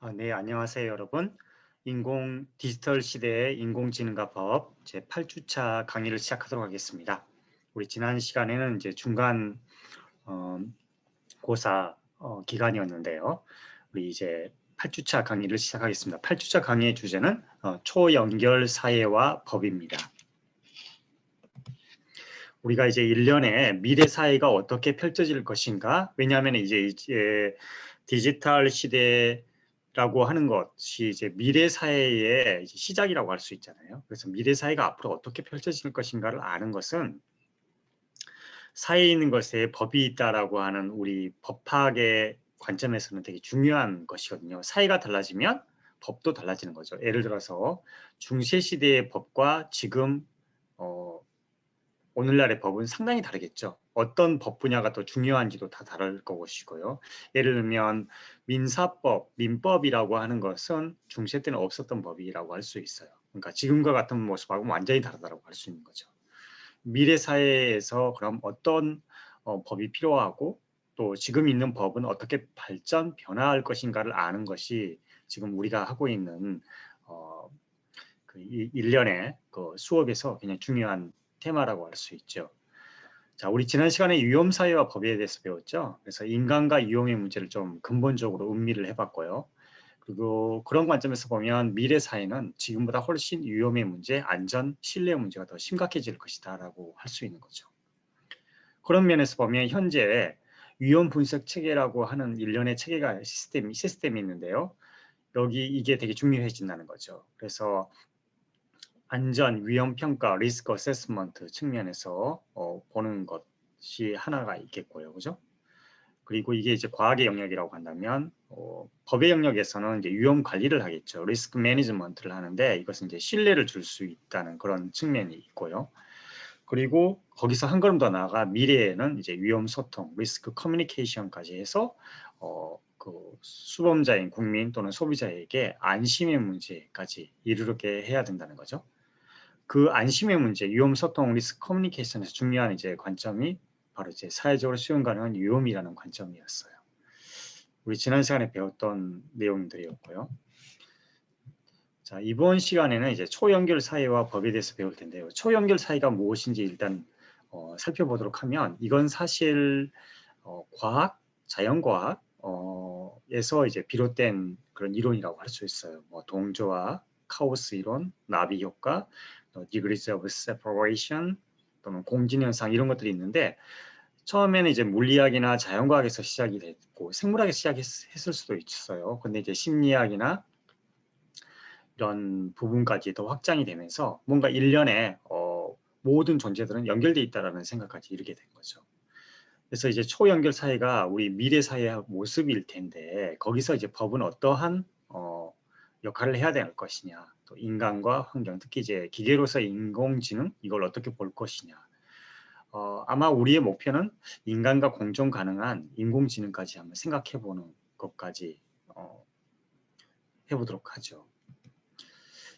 네, 안녕하세요, 여러분. 디지털 시대의 인공지능과 법 제 8주차 강의를 시작하도록 하겠습니다. 우리 지난 시간에는 이제 중간 어, 고사 기간이었는데요. 우리 이제 8주차 강의를 시작하겠습니다. 8주차 강의의 주제는 초연결 사회와 법입니다. 우리가 이제 1년에 미래 사회가 어떻게 펼쳐질 것인가? 왜냐하면 이제 디지털 시대라고 하는 것이 이제 미래 사회의 시작이라고 할 수 있잖아요. 그래서 미래 사회가 앞으로 어떻게 펼쳐질 것인가를 아는 것은 사회에 있는 것에 법이 있다라고 하는 우리 법학의 관점에서는 되게 중요한 것이거든요. 사회가 달라지면 법도 달라지는 거죠. 예를 들어서 중세 시대의 법과 지금 오늘날의 법은 상당히 다르겠죠. 어떤 법 분야가 더 중요한지도 다 다를 것이고요. 예를 들면 민사법, 민법이라고 하는 것은 중세 때는 없었던 법이라고 할 수 있어요. 그러니까 지금과 같은 모습하고 완전히 다르다고 할 수 있는 거죠. 미래 사회에서 그럼 어떤 법이 필요하고 또 지금 있는 법은 어떻게 발전, 변화할 것인가를 아는 것이 지금 우리가 하고 있는 그 1년의 그 수업에서 그냥 중요한 테마라고 할 수 있죠. 자, 우리 지난 시간에 위험사회와 법에 대해서 배웠죠. 그래서 인간과 위험의 문제를 좀 근본적으로 음미를 해봤고요. 그리고 그런 관점에서 보면 미래 사회는 지금보다 훨씬 위험의 문제, 안전, 신뢰 문제가 더 심각해질 것이다라고 할 수 있는 거죠. 그런 면에서 보면 현재 위험 분석 체계라고 하는 일련의 체계가 시스템이 있는데요. 여기 이게 되게 중요해진다는 거죠. 그래서 안전, 위험 평가, 리스크 어세스먼트 측면에서 보는 것이 하나가 있겠고요. 그죠? 그리고 이게 이제 과학의 영역이라고 한다면 법의 영역에서는 이제 위험 관리를 하겠죠. 리스크 매니지먼트를 하는데 이것은 이제 신뢰를 줄 수 있다는 그런 측면이 있고요. 그리고 거기서 한 걸음 더 나아가 미래에는 이제 위험 소통, 리스크 커뮤니케이션까지 해서 그 수범자인 국민 또는 소비자에게 안심의 문제까지 이르게 해야 된다는 거죠. 그 안심의 문제, 위험 소통, 리스크 커뮤니케이션에서 중요한 이제 관점이 바로 이제 사회적으로 수용 가능한 위험이라는 관점이었어요. 우리 지난 시간에 배웠던 내용들이었고요. 자, 이번 시간에는 이제 초연결 사회와 법에 대해서 배울 텐데요. 초연결 사회가 무엇인지 일단 살펴보도록 하면 이건 사실 과학, 자연과학 에서 이제 비롯된 그런 이론이라고 할 수 있어요. 뭐 동조화, 카오스 이론, 나비 효과, degrees of separation 또는 공진현상 이런 것들이 있는데 처음에는 이제 물리학이나 자연과학에서 시작이 됐고 생물학에서 시작했을 수도 있어요. 근데 이제 심리학이나 이런 부분까지 더 확장이 되면서 뭔가 일련의 모든 존재들은 연결되어 있다는 생각까지 이르게 된 거죠. 그래서 이제 초연결 사회가 우리 미래 사회의 모습일 텐데 거기서 이제 법은 어떠한 역할을 해야 될 것이냐, 또 인간과 환경, 특히 이제 기계로서 인공지능 이걸 어떻게 볼 것이냐. 아마 우리의 목표는 인간과 공존 가능한 인공지능까지 한번 생각해보는 것까지 해보도록 하죠.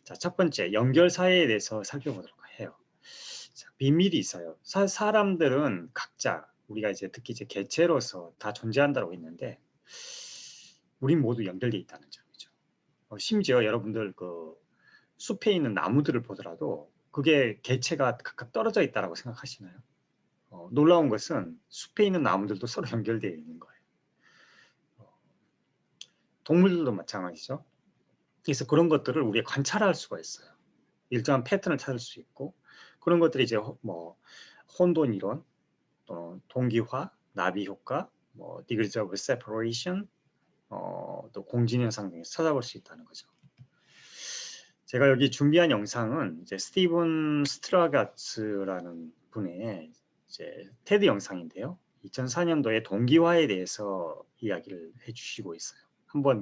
자, 첫 번째 연결 사회에 대해서 살펴보도록 해요. 자, 비밀이 있어요. 사람들은 각자 우리가 이제 특히 이제 개체로서 다 존재한다고 했는데 우리 모두 연결돼 있다는 점이죠. 심지어 여러분들 그 숲에 있는 나무들을 보더라도 그게 개체가 각각 떨어져 있다라고 생각하시나요? 놀라운 것은 숲에 있는 나무들도 서로 연결되어 있는 거예요. 동물들도 마찬가지죠. 그래서 그런 것들을 우리가 관찰할 수가 있어요. 일정한 패턴을 찾을 수 있고 그런 것들이 이제 뭐 혼돈 이론, 또 동기화, 나비 효과, 뭐 degrees of separation, 또 공진현상 등에서 찾아볼 수 있다는 거죠. 제가 여기 준비한 영상은 이제 스티븐 스트라가츠라는 분의 이제 테드 영상인데요. 2004년도에 동기화에 대해서 이야기를 해주시고 있어요.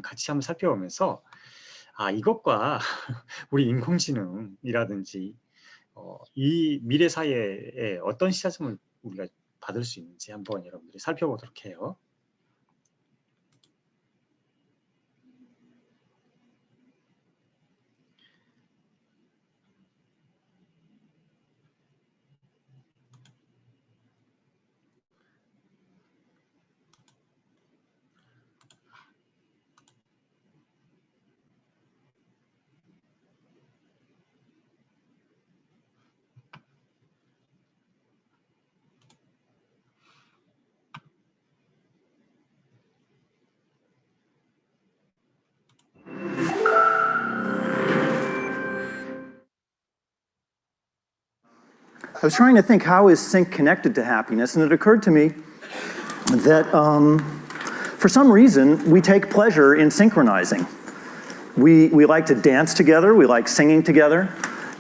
같이 살펴보면서 이것과 우리 인공지능이라든지 이 미래 사회에 어떤 시사점을 우리가 받을 수 있는지 한번 여러분들이 살펴보도록 해요. I was trying to think, how is sync connected to happiness? And it occurred to me that for some reason, we take pleasure in synchronizing. We like to dance together, we like singing together.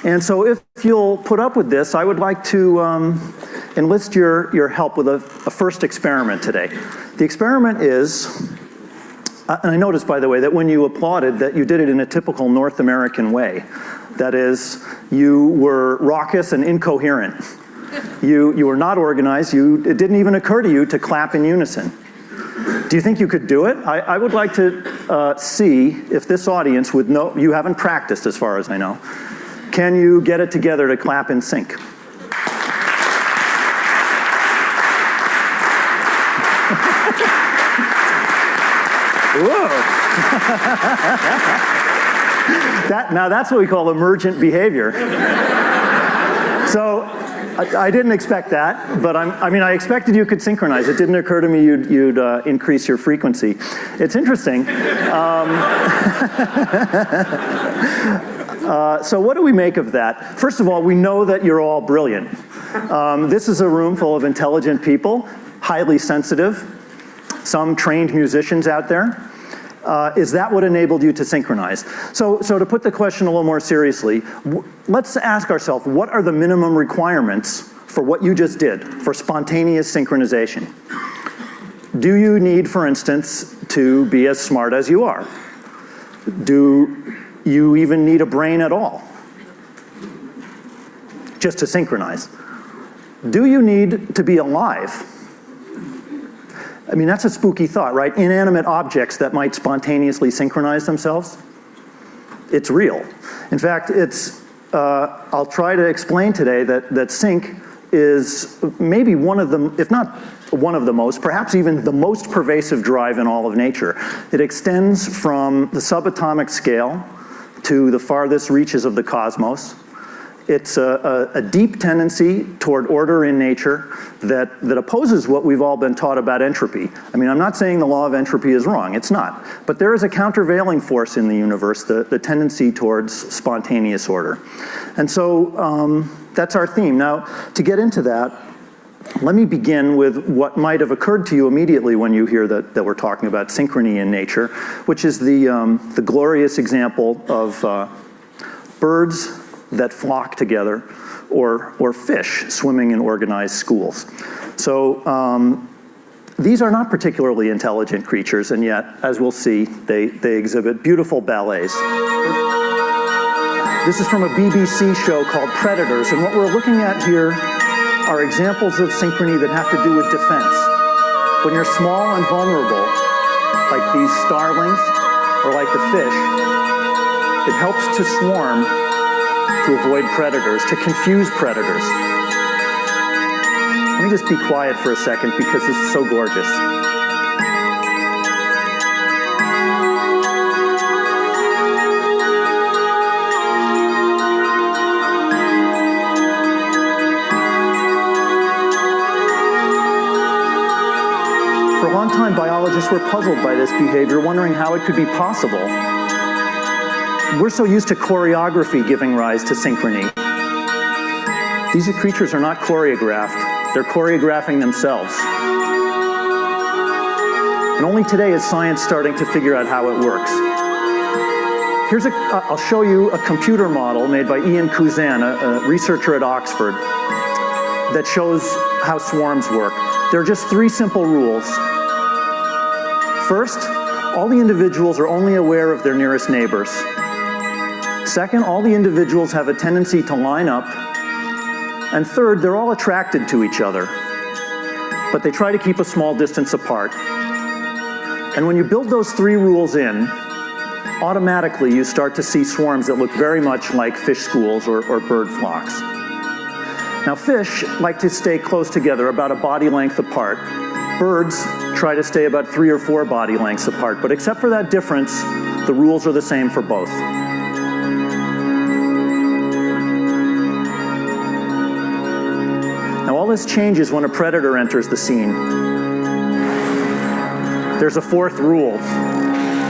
And so if you'll put up with this, I would like to enlist your help with a first experiment today. The experiment is, and I noticed, by the way, that when you applauded, that you did it in a typical North American way. That is, you were raucous and incoherent. You were not organized. It didn't even occur to you to clap in unison. Do you think you could do it? I would like to see if this audience would know. You haven't practiced, as far as I know. Can you get it together to clap in sync? Whoa. Now that's what we call emergent behavior. So I didn't expect that, but I expected you could synchronize. It didn't occur to me you'd increase your frequency. It's interesting. So what do we make of that? First of all, we know that you're all brilliant. This is a room full of intelligent people, highly sensitive, some trained musicians out there. Is that what enabled you to synchronize? So to put the question a little more seriously, let's ask ourselves, what are the minimum requirements for what you just did, for spontaneous synchronization? Do you need, for instance, to be as smart as you are? Do you even need a brain at all, just to synchronize? Do you need to be alive? I mean, that's a spooky thought, right? Inanimate objects that might spontaneously synchronize themselves. It's real. In fact, I'll try to explain today that sync is maybe one of the, if not one of the most, perhaps even the most pervasive drive in all of nature. It extends from the subatomic scale to the farthest reaches of the cosmos. It's a deep tendency toward order in nature that opposes what we've all been taught about entropy. I mean, I'm not saying the law of entropy is wrong, it's not. But there is a countervailing force in the universe, the tendency towards spontaneous order. And so that's our theme. Now, to get into that, let me begin with what might have occurred to you immediately when you hear that we're talking about synchrony in nature, which is the glorious example of birds that flock together, or fish swimming in organized schools. So these are not particularly intelligent creatures, and yet, as we'll see, they exhibit beautiful ballets. This is from a BBC show called Predators, and what we're looking at here are examples of synchrony that have to do with defense. When you're small and vulnerable, like these starlings, or like the fish, it helps to swarm to avoid predators, to confuse predators. Let me just be quiet for a second because this is so gorgeous. For a long time, biologists were puzzled by this behavior, wondering how it could be possible. We're so used to choreography giving rise to synchrony. These creatures are not choreographed, they're choreographing themselves. And only today is science starting to figure out how it works. I'll show you a computer model made by Ian Kuzan, a researcher at Oxford, that shows how swarms work. There are just 3 simple rules. First, all the individuals are only aware of their nearest neighbors. Second, all the individuals have a tendency to line up. And third, they're all attracted to each other, but they try to keep a small distance apart. And when you build those 3 rules in, automatically you start to see swarms that look very much like fish schools or bird flocks. Now, fish like to stay close together, about a body length apart. Birds try to stay about 3 or 4 body lengths apart, but except for that difference, the rules are the same for both. Now, all this changes when a predator enters the scene. There's a 4th rule.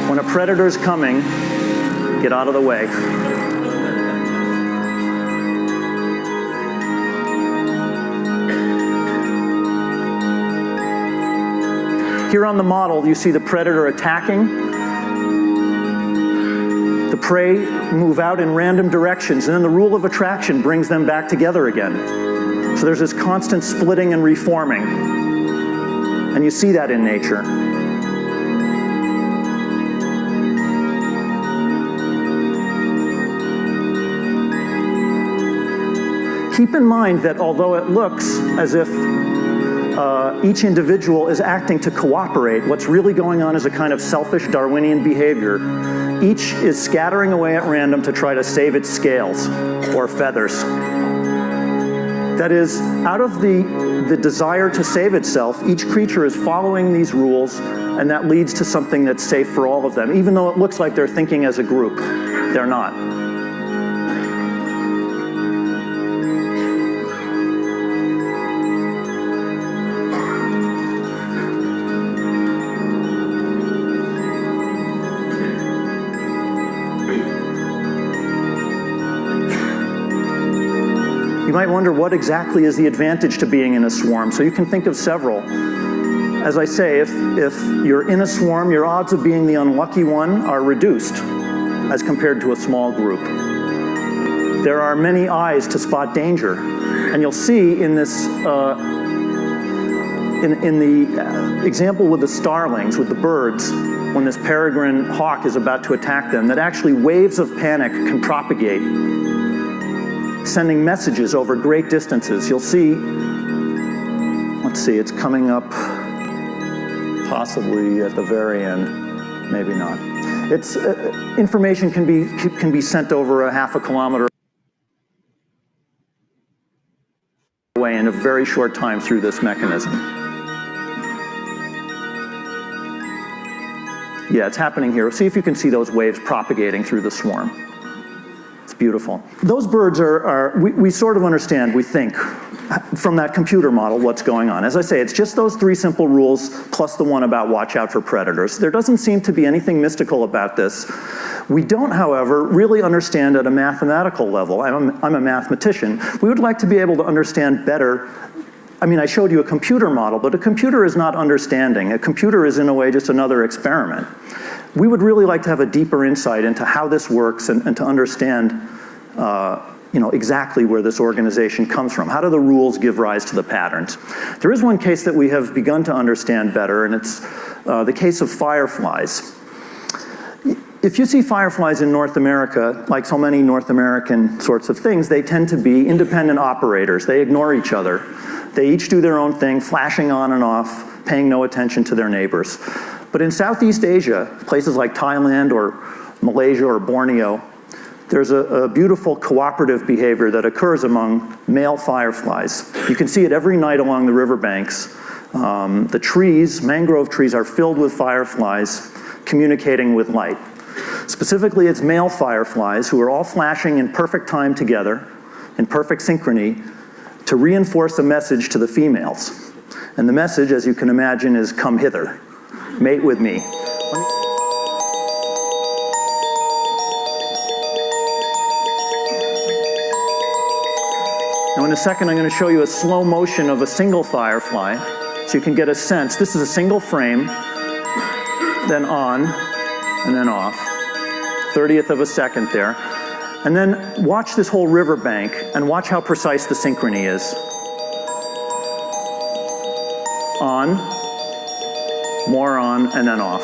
When a predator's coming, get out of the way. Here on the model, you see the predator attacking. The prey move out in random directions, and then the rule of attraction brings them back together again. So there's this constant splitting and reforming. And you see that in nature. Keep in mind that although it looks as if each individual is acting to cooperate, what's really going on is a kind of selfish Darwinian behavior. Each is scattering away at random to try to save its scales or feathers. That is, out of the desire to save itself, each creature is following these rules, and that leads to something that's safe for all of them. Even though it looks like they're thinking as a group, they're not. You might wonder what exactly is the advantage to being in a swarm. So you can think of several. As I say, if you're in a swarm, your odds of being the unlucky one are reduced as compared to a small group. There are many eyes to spot danger. And you'll see in this, in the example with the starlings, with the birds, when this peregrine hawk is about to attack them, that actually waves of panic can propagate, sending messages over great distances. You'll see, let's see, it's coming up possibly at the very end, maybe not. It's, information can be sent over a half a kilometer away in a very short time through this mechanism. Yeah, it's happening here. See if you can see those waves propagating through the swarm. Beautiful. Those birds we sort of understand, we think, from that computer model what's going on. As I say, it's just those three simple rules plus the one about watch out for predators. There doesn't seem to be anything mystical about this. We don't, however, really understand at a mathematical level. I'm a mathematician. We would like to be able to understand better. I mean, I showed you a computer model, but a computer is not understanding. A computer is, in a way, just another experiment. We would really like to have a deeper insight into how this works and to understand exactly where this organization comes from. How do the rules give rise to the patterns? There is one case that we have begun to understand better, and it's the case of fireflies. If you see fireflies in North America, like so many North American sorts of things, they tend to be independent operators. They ignore each other. They each do their own thing, flashing on and off, paying no attention to their neighbors. But in Southeast Asia, places like Thailand or Malaysia or Borneo, there's a beautiful cooperative behavior that occurs among male fireflies. You can see it every night along the riverbanks. The trees, mangrove trees, are filled with fireflies communicating with light. Specifically, it's male fireflies who are all flashing in perfect time together, in perfect synchrony, to reinforce a message to the females. And the message, as you can imagine, is come hither, mate with me. Now in a second I'm going to show you a slow motion of a single firefly, so you can get a sense. This is a single frame, then on, and then off. 30th of a second there. And then watch this whole riverbank and watch how precise the synchrony is. On, more on, and then off.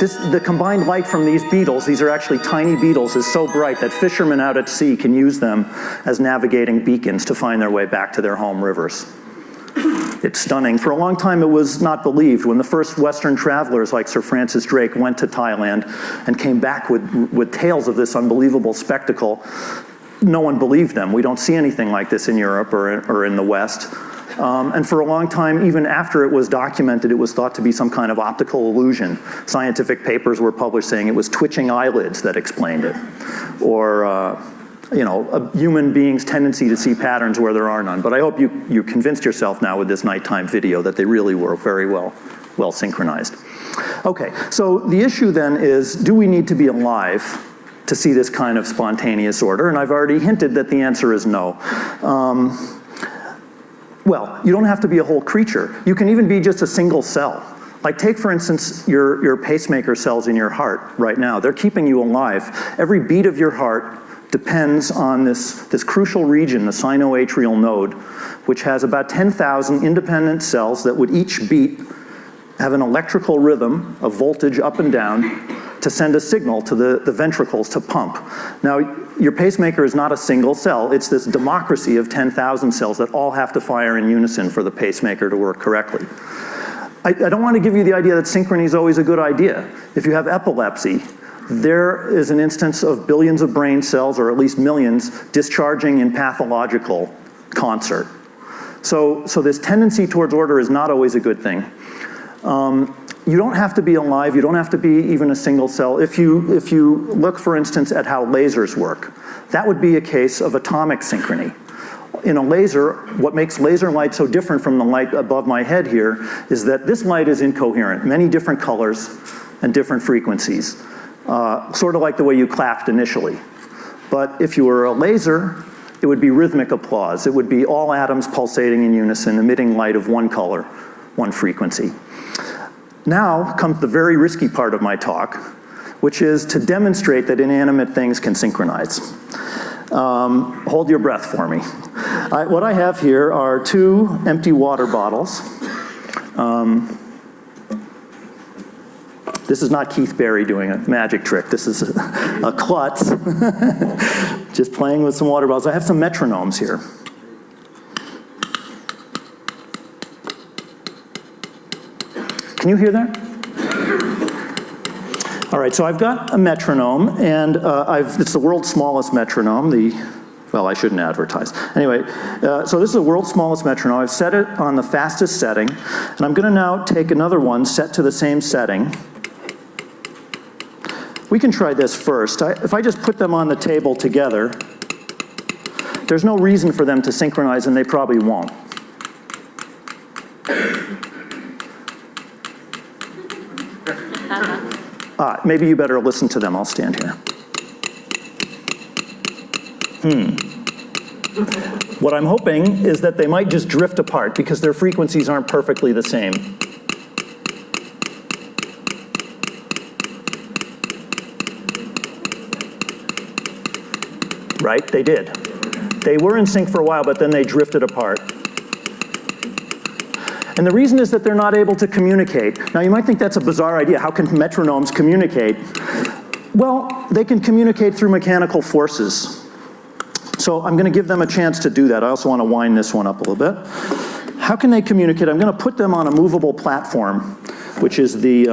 The combined light from these beetles, these are actually tiny beetles, is so bright that fishermen out at sea can use them as navigating beacons to find their way back to their home rivers. It's stunning. For a long time, it was not believed. When the first Western travelers like Sir Francis Drake went to Thailand and came back with tales of this unbelievable spectacle, no one believed them. We don't see anything like this in Europe or in the West. And for a long time, even after it was documented, it was thought to be some kind of optical illusion. Scientific papers were published saying it was twitching eyelids that explained it. Or a human being's tendency to see patterns where there are none. But I hope you convinced yourself now with this nighttime video that they really were very well synchronized. Okay, so the issue then is, do we need to be alive to see this kind of spontaneous order? And I've already hinted that the answer is no. Well, you don't have to be a whole creature. You can even be just a single cell. Like take, for instance, your pacemaker cells in your heart right now. They're keeping you alive. Every beat of your heart depends on this crucial region, the sinoatrial node, which has about 10,000 independent cells that would each beat, have an electrical rhythm of voltage up and down to send a signal to the ventricles to pump. Now, your pacemaker is not a single cell. It's this democracy of 10,000 cells that all have to fire in unison for the pacemaker to work correctly. I don't want to give you the idea that synchrony is always a good idea. If you have epilepsy, there is an instance of billions of brain cells, or at least millions, discharging in pathological concert. So this tendency towards order is not always a good thing. You don't have to be alive, you don't have to be even a single cell. If you look, for instance, at how lasers work, that would be a case of atomic synchrony. In a laser, what makes laser light so different from the light above my head here is that this light is incoherent, many different colors and different frequencies, sort of like the way you clapped initially. But if you were a laser, it would be rhythmic applause. It would be all atoms pulsating in unison, emitting light of one color, one frequency. Now comes the very risky part of my talk, which is to demonstrate that inanimate things can synchronize. Hold your breath for me. What I have here are 2 empty water bottles. This is not Keith Barry doing a magic trick. This is a klutz, just playing with some water bottles. I have some metronomes here. Can you hear that? All right, so I've got a metronome, and it's the world's smallest metronome. Well, I shouldn't advertise. Anyway, so this is the world's smallest metronome. I've set it on the fastest setting, and I'm gonna now take another one set to the same setting. We can try this first. If I just put them on the table together, there's no reason for them to synchronize, and they probably won't. Maybe you better listen to them. I'll stand here. What I'm hoping is that they might just drift apart because their frequencies aren't perfectly the same. Right? They did. They were in sync for a while, but then they drifted apart. And the reason is that they're not able to communicate. Now you might think that's a bizarre idea. How can metronomes communicate? Well, they can communicate through mechanical forces. So I'm gonna give them a chance to do that. I also wanna wind this one up a little bit. How can they communicate? I'm gonna put them on a movable platform, which is the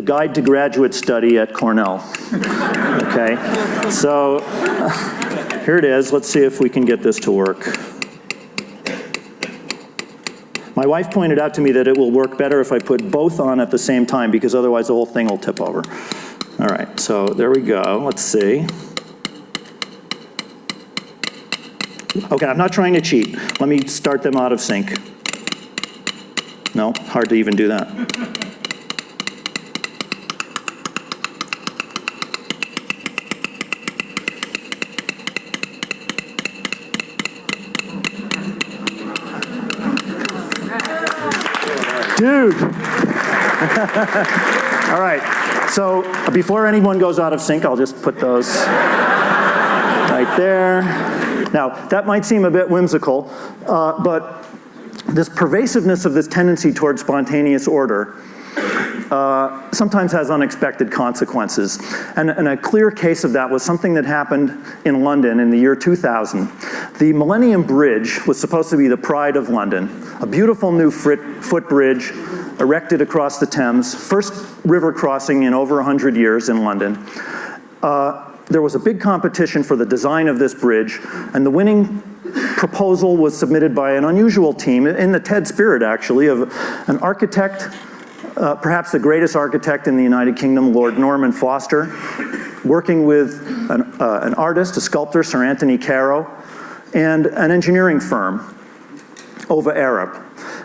Guide to Graduate Study at Cornell. Okay, so here it is. Let's see if we can get this to work. My wife pointed out to me that it will work better if I put both on at the same time because otherwise the whole thing will tip over. All right, so there we go. Let's see. Okay, I'm not trying to cheat. Let me start them out of sync. No, hard to even do that. Dude. All right, so before anyone goes out of sync, I'll just put those right there. Now, that might seem a bit whimsical, but this pervasiveness of this tendency towards spontaneous order sometimes has unexpected consequences. And a clear case of that was something that happened in London in the year 2000. The Millennium Bridge was supposed to be the pride of London, a beautiful new footbridge erected across the Thames, first river crossing in over 100 years in London. There was a big competition for the design of this bridge, and the winning proposal was submitted by an unusual team, in the TED spirit actually, of an architect, perhaps the greatest architect in the United Kingdom, Lord Norman Foster, working with an artist, a sculptor, Sir Anthony Caro, and an engineering firm, Ova Arab.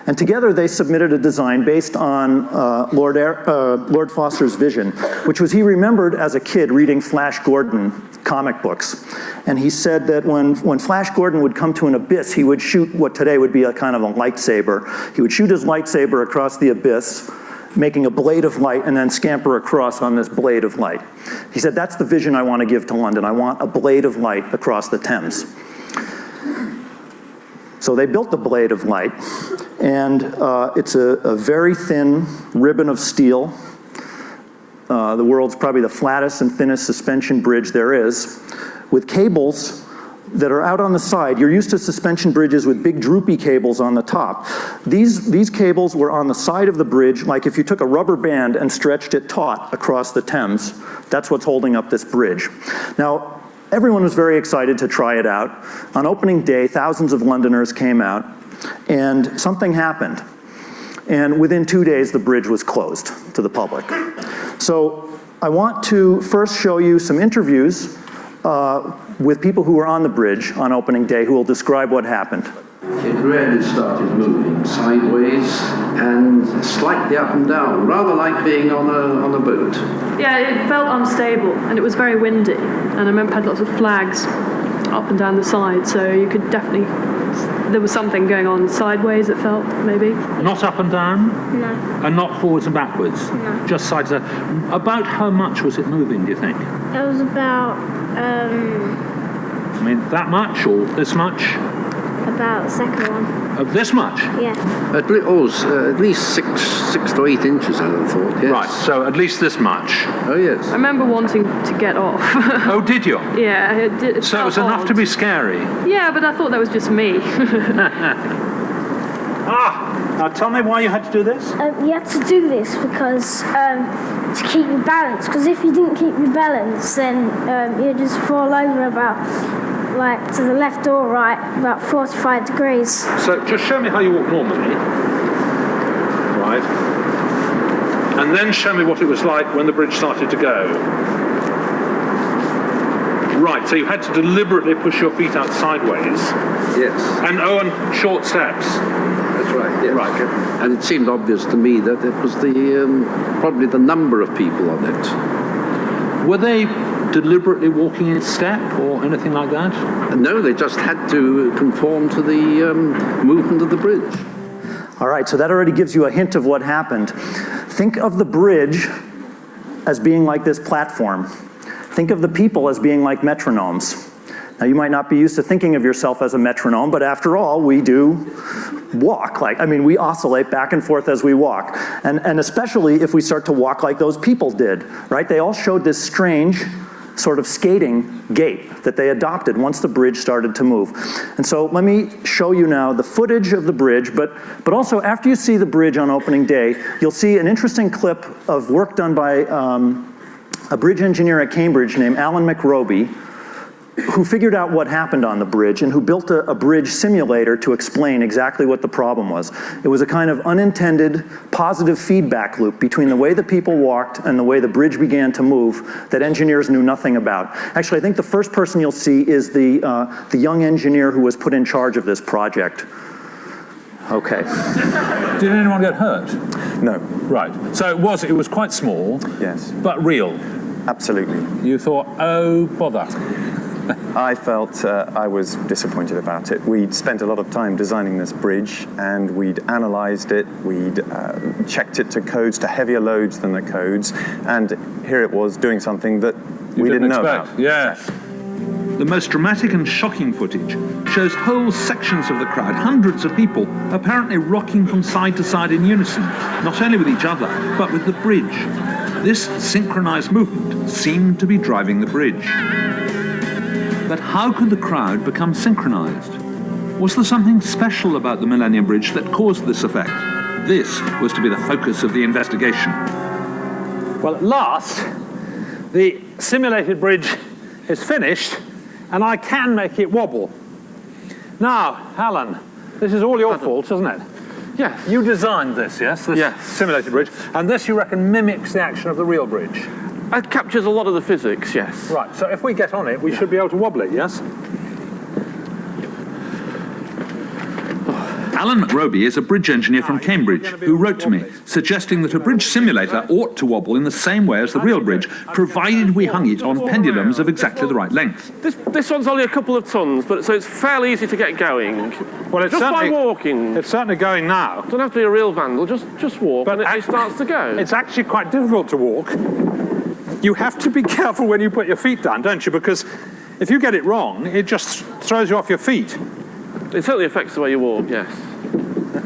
And together they submitted a design based on Lord Foster's vision, which was he remembered as a kid reading Flash Gordon comic books. And he said that when Flash Gordon would come to an abyss, he would shoot what today would be a kind of a lightsaber. He would shoot his lightsaber across the abyss, making a blade of light, and then scamper across on this blade of light. He said, that's the vision I want to give to London. I want a blade of light across the Thames. So they built the blade of light, and it's a very thin ribbon of steel. The world's probably the flattest and thinnest suspension bridge there is, with cables that are out on the side. You're used to suspension bridges with big droopy cables on the top. These cables were on the side of the bridge, like if you took a rubber band and stretched it taut across the Thames. That's what's holding up this bridge. Now, everyone was very excited to try it out. On opening day, thousands of Londoners came out, and something happened. And within 2 days, the bridge was closed to the public. So I want to first show you some interviews with people who were on the bridge on opening day who will describe what happened. It really started moving sideways and slightly up and down, rather like being on a boat. Yeah, it felt unstable and it was very windy. And I remember it had lots of flags up and down the side, so you could definitely, there was something going on sideways, it felt, maybe. Not up and down? No. And not forwards and backwards? No. Just sides to side. About how much was it moving, do you think? It was about, I mean, that much or this much? about the second one. Of this much? Yeah. At least 6 to 8 inches, I would have thought, yes. Right, so at least this much. Oh, yes. I remember wanting to get off. Oh, did you? Yeah, it So it was felt enough odd. to be scary? Yeah, but I thought that was just me. Now tell me why you had to do this? You had to do this because to keep your balance. Because if you didn't keep your balance, then you'd just fall over about, like, to the left or right, about 45 degrees. So just show me how you walk normally. Right. And then show me what it was like when the bridge started to go. Right, so you had to deliberately push your feet out sideways. Yes. And short steps. That's right, yes. Right. And it seemed obvious to me that it was probably the number of people on it. Were they deliberately walking in step or anything like that? No, they just had to conform to the movement of the bridge. All right, so that already gives you a hint of what happened. Think of the bridge as being like this platform. Think of the people as being like metronomes. Now, you might not be used to thinking of yourself as a metronome, but after all, we do walk. We oscillate back and forth as we walk. And especially if we start to walk like those people did, right? They all showed this strange sort of skating gait that they adopted once the bridge started to move. And so let me show you now the footage of the bridge, but also after you see the bridge on opening day, you'll see an interesting clip of work done by a bridge engineer at Cambridge named Alan McRoby, who figured out what happened on the bridge and who built a bridge simulator to explain exactly what the problem was. It was a kind of unintended positive feedback loop between the way the people walked and the way the bridge began to move that engineers knew nothing about. Actually, I think the first person you'll see is the young engineer who was put in charge of this project. Okay. Did anyone get hurt? No. Right. So it was quite small. Yes. But real. Absolutely. You thought, oh, bother. I felt I was disappointed about it. We'd spent a lot of time designing this bridge, and we'd analysed it, we'd checked it to codes, to heavier loads than the codes, and here it was doing something that we didn't know about. Yes. The most dramatic and shocking footage shows whole sections of the crowd, hundreds of people, apparently rocking from side to side in unison, not only with each other, but with the bridge. This synchronized movement seemed to be driving the bridge. But how could the crowd become synchronized? Was there something special about the Millennium Bridge that caused this effect? This was to be the focus of the investigation. Well, at last, the simulated bridge is finished, and I can make it wobble. Now, Alan, this is all your fault, isn't it? Yes. You designed this, yes? This Yes. simulated bridge, and this, you reckon, mimics the action of the real bridge? It captures a lot of the physics, yes. Right, so if we get on it, we should be able to wobble it, yes? Alan McRoby is a bridge engineer from Cambridge who wrote to me suggesting that a bridge simulator ought to wobble in the same way as the real bridge, provided we hung it on pendulums of exactly the right length. This one's only a couple of tons, but so it's fairly easy to get going. Well, it's just by certainly, walking. it's certainly going now. Don't have to be a real vandal, just walk But and it starts to go. It's actually quite difficult to walk. You have to be careful when you put your feet down, don't you? Because if you get it wrong, it just throws you off your feet. It certainly affects the way you walk, yes.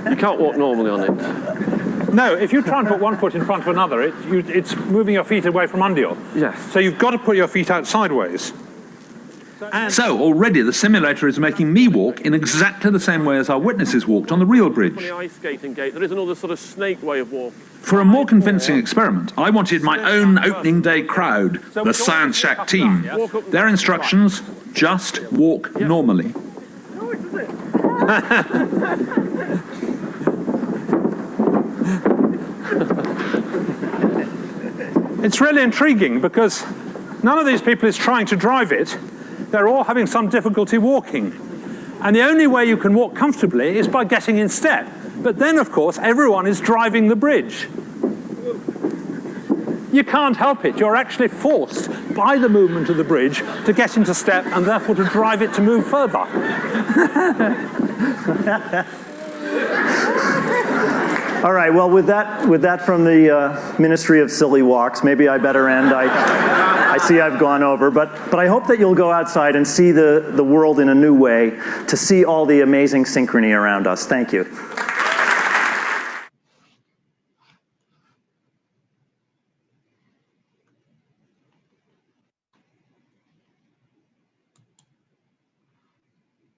You can't walk normally on it. No, if you try and put one foot in front of another, it's moving your feet away from under you. Yes. So you've got to put your feet out sideways. So already the simulator is making me walk in exactly the same way as our witnesses walked on the real bridge. On the ice skating gate, there is another sort of snake way of walking. For a more convincing experiment, I wanted my own opening day crowd, the Science Shack team. Their instructions, just walk normally. It's really intriguing because none of these people is trying to drive it. They're all having some difficulty walking. And the only way you can walk comfortably is by getting in step. But then, of course, everyone is driving the bridge. You can't help it. You're actually forced by the movement of the bridge to get into step and therefore to drive it to move further. All right, well, with that from the Ministry of Silly Walks, maybe I better end. I see I've gone over, but I hope that you'll go outside and see the world in a new way, to see all the amazing synchrony around us. Thank you.